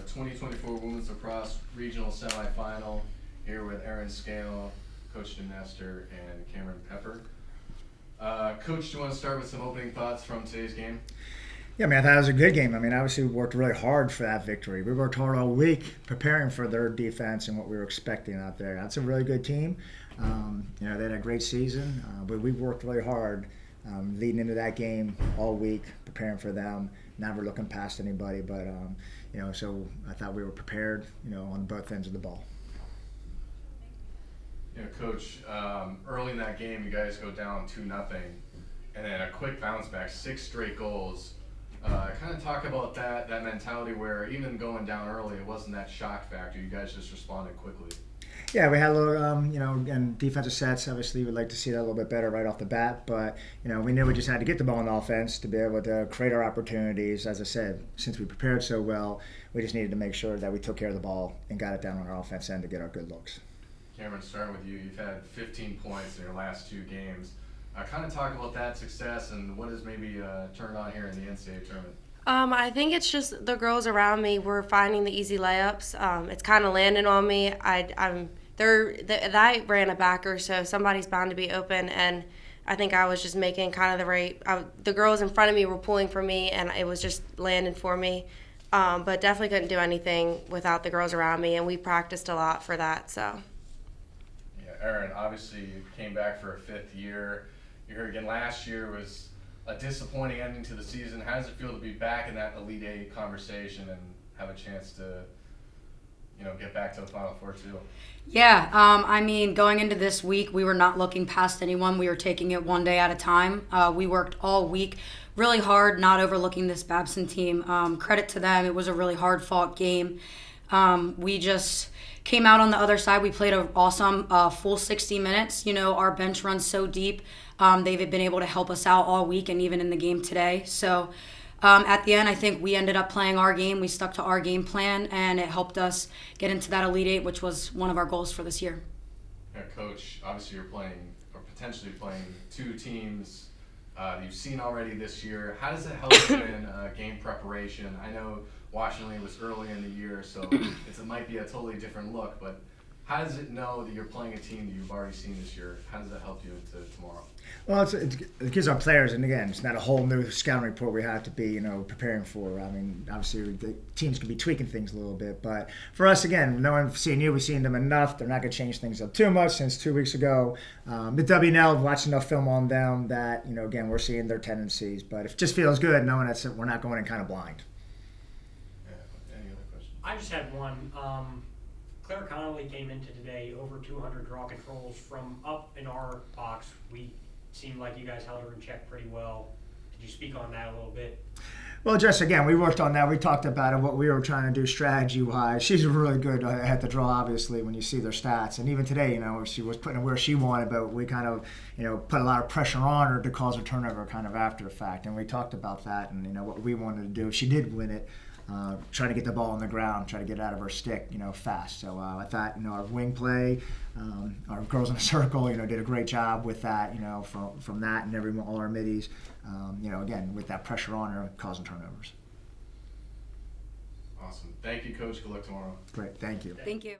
2024 Women's Lacrosse Regional Semifinal here with Erin, Scannell, Coach Jim Nestor, and Camryn Pepper. Coach, do you want to start with some opening thoughts from today's game? Yeah, I thought it was a good game. Obviously we worked really hard for that victory. We worked hard all week preparing for their defense and what we were expecting out there. That's a really good team. They had a great season, but we worked really hard leading into that game all week, preparing for them, never looking past anybody. But, so I thought we were prepared, on both ends of the ball. Coach, early in that game, you guys go down 2-0, and then a quick bounce back, 6 straight goals. Kind of talk about that mentality where even going down early, it wasn't that shock factor. You guys just responded quickly. Yeah, we had a little, and defensive sets. Obviously, we'd like to see that a little bit better right off the bat. But, we knew we just had to get the ball in offense to be able to create our opportunities. As I said, since we prepared so well, we just needed to make sure that we took care of the ball and got it down on our offense end to get our good looks. Camryn, starting with you, you've had 15 points in your last 2 games. Kind of talk about that success and what has maybe turned on here in the NCAA tournament. I think it's just the girls around me were finding the easy layups. It's kind of landing on me. I ran a backer, so somebody's bound to be open, and I think I was just making kind of the right. The girls in front of me were pulling for me, and it was just landing for me. But definitely couldn't do anything without the girls around me, and we practiced a lot for that. So. Yeah, Erin, obviously you came back for a 5th year. You're here again. Last year was a disappointing ending to the season. How does it feel to be back in that Elite Eight conversation and have a chance to, get back to the Final Four too? Yeah, going into this week, we were not looking past anyone. We were taking it one day at a time. We worked all week really hard, not overlooking this Babson team. Credit to them. It was a really hard-fought game. We just came out on the other side. We played an awesome full 60 minutes. Our bench runs so deep. They've been able to help us out all week and even in the game today. So at the end, I think we ended up playing our game. We stuck to our game plan, and it helped us get into that Elite Eight, which was one of our goals for this year. Yeah, Coach, obviously you're playing or potentially playing 2 teams you've seen already this year. How does it help you in game preparation? I know Washington was early in the year, so it might be a totally different look, but how does it know that you're playing a team that you've already seen this year? How does that help you into tomorrow? Well, it gives our players, and again, it's not a whole new scouting report we have to be, preparing for. Obviously, the teams can be tweaking things a little bit, but for us, again, knowing seeing you, we've seen them enough. They're not going to change things up too much since 2 weeks ago. The WNL, watching enough film on them that, again, we're seeing their tendencies, but it just feels good knowing that we're not going in kind of blind. Yeah. Any other questions? I just had one. Claire Connolly came into today over 200 draw controls from up in our box. We seemed like you guys held her in check pretty well. Could you speak on that a little bit? Well, just again, we worked on that. We talked about it, what we were trying to do strategy-wise. She's really good at the draw, obviously, when you see their stats. And even today, she was putting it where she wanted, but we kind of, put a lot of pressure on her to cause a turnover kind of after the fact. And we talked about that and, what we wanted to do. She did win it. Trying to get the ball on the ground, try to get it out of her stick, fast. So I thought, our wing play, our girls in a circle, did a great job with that, from that and all our middies, again, with that pressure on her, causing turnovers. Awesome. Thank you, Coach. Good luck tomorrow. Great. Thank you. Thank you.